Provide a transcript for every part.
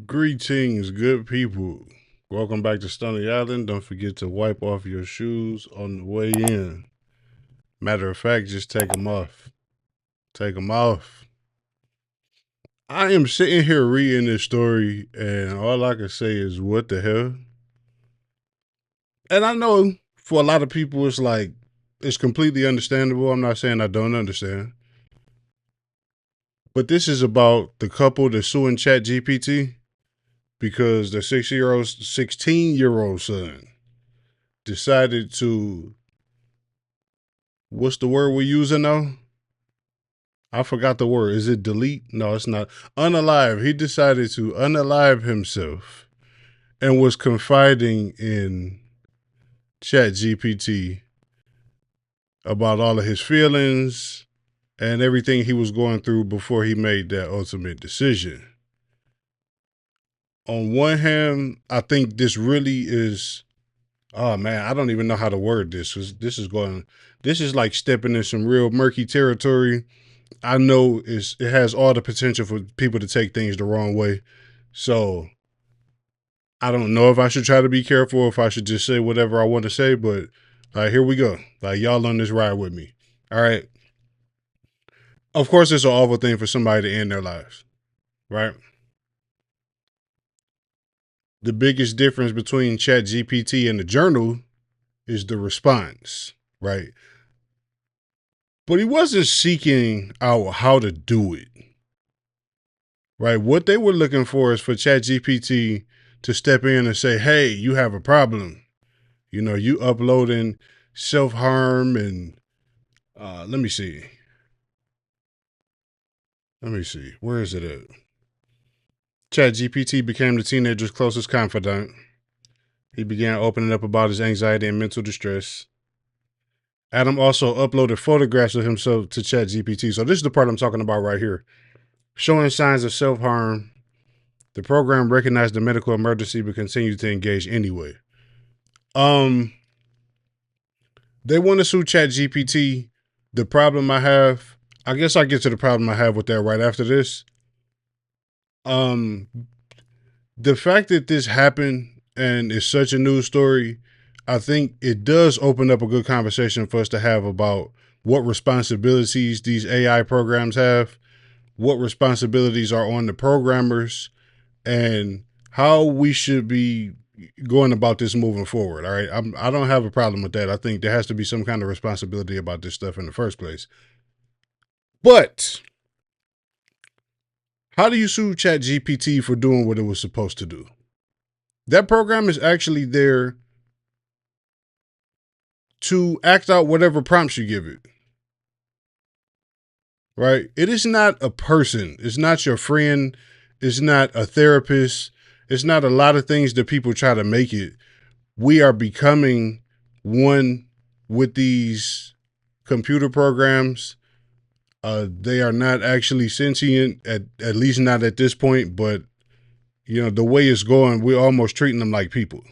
Greetings, good people. Welcome back to Stony Island. Don't forget to wipe off your shoes on the way in. Matter of fact, just take them off. Take them off. I am sitting here reading this story, and all I can say is, what the hell? And I know for a lot of people, it's completely understandable. I'm not saying I don't understand. But this is about the couple that's suing ChatGPT because their 16-year-old son decided to, what's the word we're using now? I forgot the word. Is it delete? No, it's not. Unalive. He decided to unalive himself and was confiding in ChatGPT about all of his feelings and everything he was going through before he made that ultimate decision. On one hand, I think this really is, oh man, I don't even know how to word this. This is like stepping in some real murky territory. I know it has all the potential for people to take things the wrong way. So I don't know if I should try to be careful or if I should just say whatever I want to say, but here we go. Like, y'all on this ride with me. All right. Of course, it's an awful thing for somebody to end their lives, right? The biggest difference between ChatGPT and the journal is the response, right? But he wasn't seeking out how to do it, right? What they were looking for is for ChatGPT to step in and say, hey, you have a problem. You know, you uploading self harm and let me see. Let me see. Where is it at? ChatGPT became the teenager's closest confidant. He began opening up about his anxiety and mental distress. Adam also uploaded photographs of himself to ChatGPT. So this is the part I'm talking about right here. Showing signs of self harm. The program recognized the medical emergency but continued to engage anyway. Um, they want to sue ChatGPT. The problem I have, I guess I get to the problem I have with that right after this. Um, the fact that this happened and it's such a news story, I think it does open up a good conversation for us to have about what responsibilities these AI programs have, what responsibilities are on the programmers, and how we should be going about this moving forward. All right. I don't have a problem with that. I think there has to be some kind of responsibility about this stuff in the first place. But how do you sue ChatGPT for doing what it was supposed to do? That program is actually there to act out whatever prompts you give it. Right? It is not a person. It's not your friend. It's not a therapist. It's not a lot of things that people try to make it. We are becoming one with these computer programs. They are not actually sentient, at least not at this point. But you know, the way it's going, we're almost treating them like people.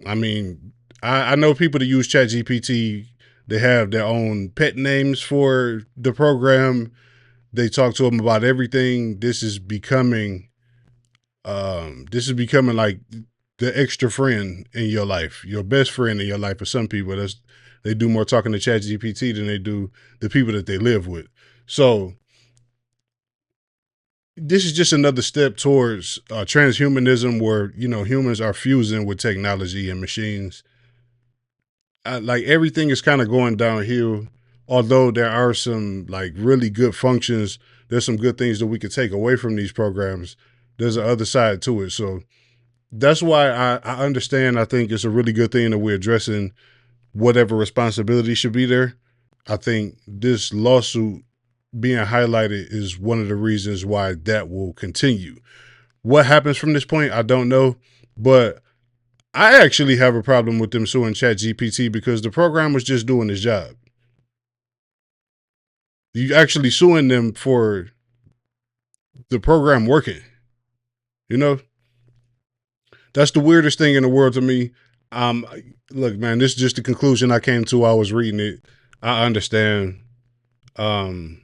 I mean, I know people that use ChatGPT. They have their own pet names for the program. They talk to them about everything. This is becoming like the extra friend in your life, your best friend in your life. For some people, they do more talking to ChatGPT than they do the people that they live with. So this is just another step towards transhumanism, where you know humans are fusing with technology and machines. Like everything is kind of going downhill. Although there are some like really good functions, there's some good things that we could take away from these programs. There's an other side to it. So that's why I understand. I think it's a really good thing that we're addressing whatever responsibility should be there. I think this lawsuit being highlighted is one of the reasons why that will continue. What happens from this point, I don't know. But I actually have a problem with them suing ChatGPT because the program was just doing its job. You actually suing them for the program working. You know, that's the weirdest thing in the world to me. Um, Look, man, this is just the conclusion I came to. I was reading it. I understand. Um,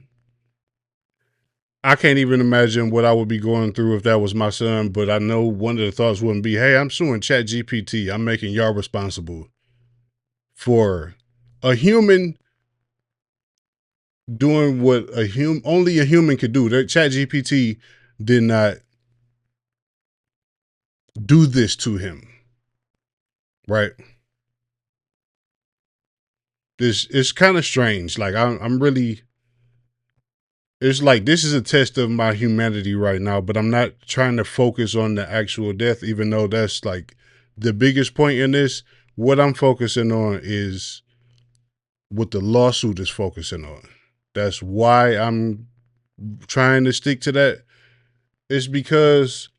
I can't even imagine what I would be going through if that was my son, but I know one of the thoughts wouldn't be, hey, I'm suing ChatGPT. I'm making y'all responsible for a human doing what only a human could do. That ChatGPT did not do this to him, right? This it's kind of strange. Like I'm really, it's like this is a test of my humanity right now, but I'm not trying to focus on the actual death, even though that's like the biggest point in this. What I'm focusing on is what the lawsuit is focusing on. That's why I'm trying to stick to that. It's because,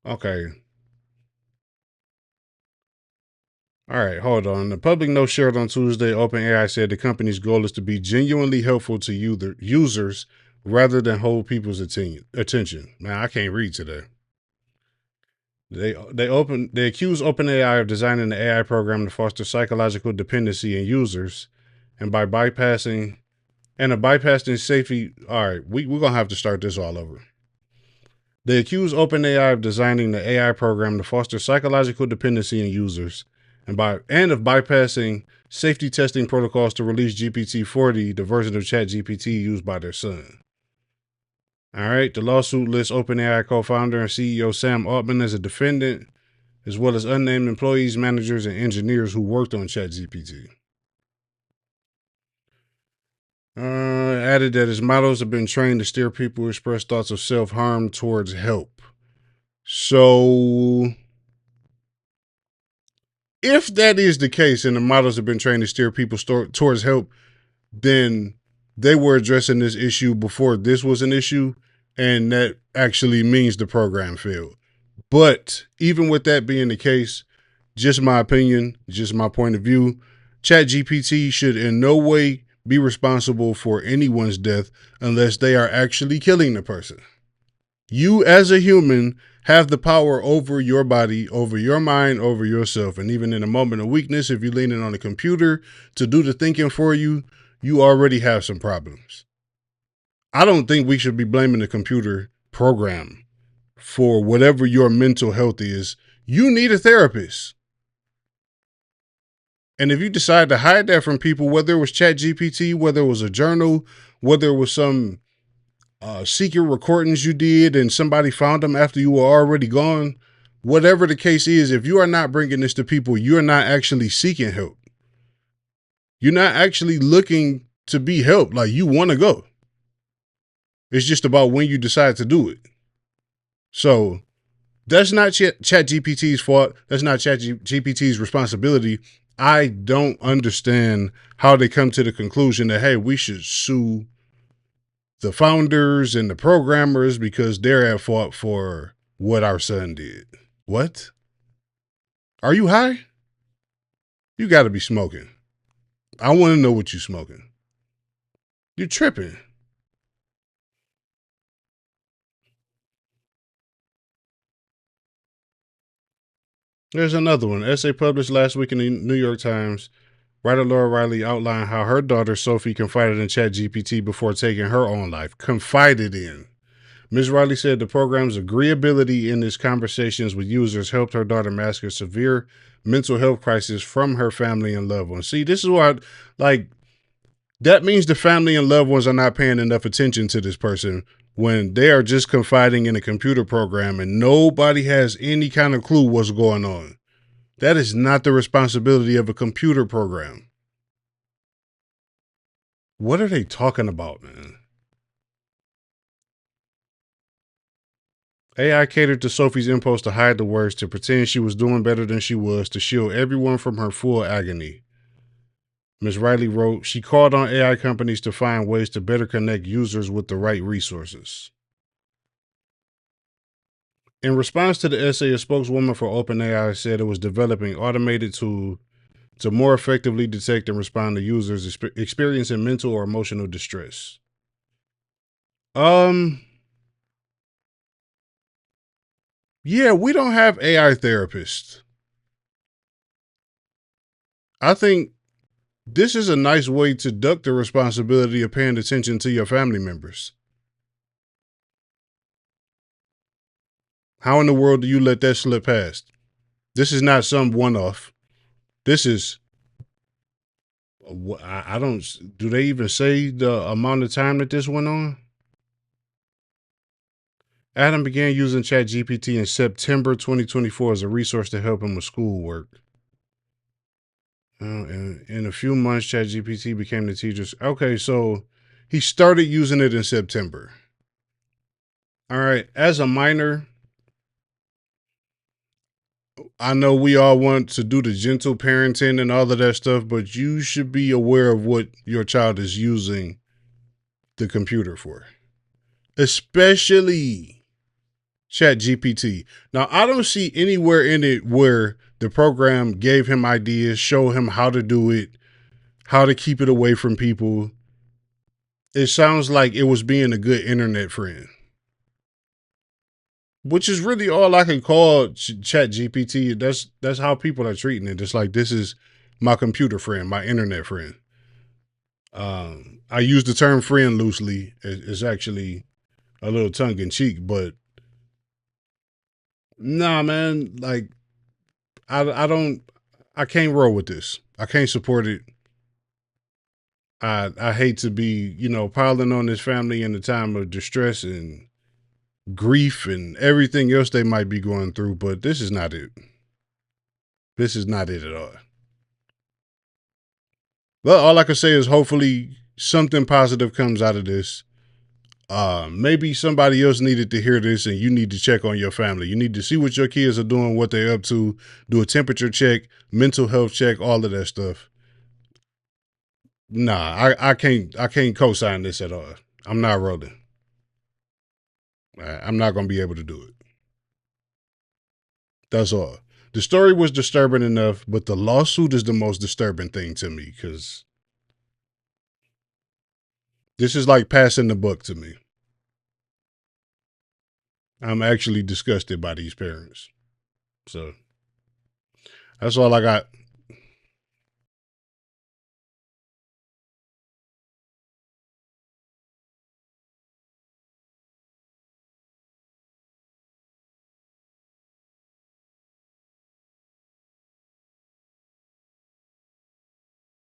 okay, all right, hold on. The public note shared on Tuesday, OpenAI said the company's goal is to be genuinely helpful to users rather than hold people's attention. Man, I can't read today. They accuse OpenAI of designing the AI program to foster psychological dependency in users, and by bypassing safety. All right, we're gonna have to start this all over. They accuse OpenAI of designing the AI program to foster psychological dependency in users, and of bypassing safety testing protocols to release GPT-40, the version of ChatGPT used by their son. All right, the lawsuit lists OpenAI co-founder and CEO Sam Altman as a defendant, as well as unnamed employees, managers, and engineers who worked on ChatGPT. Added that his models have been trained to steer people who express thoughts of self-harm towards help. So, if that is the case and the models have been trained to steer people towards help, then they were addressing this issue before this was an issue, and that actually means the program failed. But even with that being the case, just my opinion, just my point of view, ChatGPT should in no way be responsible for anyone's death unless they are actually killing the person. You, as a human, have the power over your body, over your mind, over yourself. And even in a moment of weakness, if you're leaning on a computer to do the thinking for you, you already have some problems. I don't think we should be blaming the computer program for whatever your mental health is. You need a therapist. And if you decide to hide that from people, whether it was ChatGPT, whether it was a journal, whether it was some secret recordings you did and somebody found them after you were already gone, whatever the case is, if you are not bringing this to people, you're not actually seeking help. You're not actually looking to be helped. Like, you want to go. It's just about when you decide to do it. So that's not ChatGPT's fault. That's not ChatGPT's responsibility. I don't understand how they come to the conclusion that, hey, we should sue the founders and the programmers because they're at fault for what our son did. What? Are you high? You got to be smoking. I want to know what you smoking. You're tripping. There's another one. Essay published last week in the New York Times. Writer Laura Riley outlined how her daughter Sophie confided in ChatGPT before taking her own life. Confided in. Ms. Riley said the program's agreeability in its conversations with users helped her daughter mask a severe mental health crisis from her family and loved ones. See, this is why, like, that means the family and loved ones are not paying enough attention to this person when they are just confiding in a computer program and nobody has any kind of clue what's going on. That is not the responsibility of a computer program. What are they talking about, man? AI catered to Sophie's impulse to hide the words, to pretend she was doing better than she was, to shield everyone from her full agony. Ms. Riley wrote, she called on AI companies to find ways to better connect users with the right resources. In response to the essay, a spokeswoman for OpenAI said it was developing automated tool to more effectively detect and respond to users experiencing mental or emotional distress. Um, yeah, we don't have AI therapists. I think This is a nice way to duck the responsibility of paying attention to your family members. How in the world do you let that slip past? This is not some one off. This is, I don't, do they even say the amount of time that this went on? Adam began using ChatGPT in September 2024 as a resource to help him with schoolwork. And in a few months, ChatGPT became the teacher's. Okay, so he started using it in September. All right. As a minor, I know we all want to do the gentle parenting and all of that stuff, but you should be aware of what your child is using the computer for, especially ChatGPT. Now, I don't see anywhere in it where the program gave him ideas, show him how to do it, how to keep it away from people. It sounds like it was being a good internet friend, which is really all I can call ChatGPT. That's how people are treating it. It's like, this is my computer friend, my internet friend. I use the term friend loosely. It's actually a little tongue in cheek, but nah, man. Like, I don't, I can't roll with this. I can't support it. I hate to be, piling on this family in a time of distress and grief and everything else they might be going through, but this is not it. This is not it at all. Well, all I can say is hopefully something positive comes out of this. Maybe somebody else needed to hear this and you need to check on your family. You need to see what your kids are doing, what they're up to, do a temperature check, mental health check, all of that stuff. Nah, I can't co-sign this at all. I'm not rolling. I'm not gonna be able to do it. That's all. The story was disturbing enough, but the lawsuit is the most disturbing thing to me because this is like passing the buck to me. I'm actually disgusted by these parents. So that's all I got.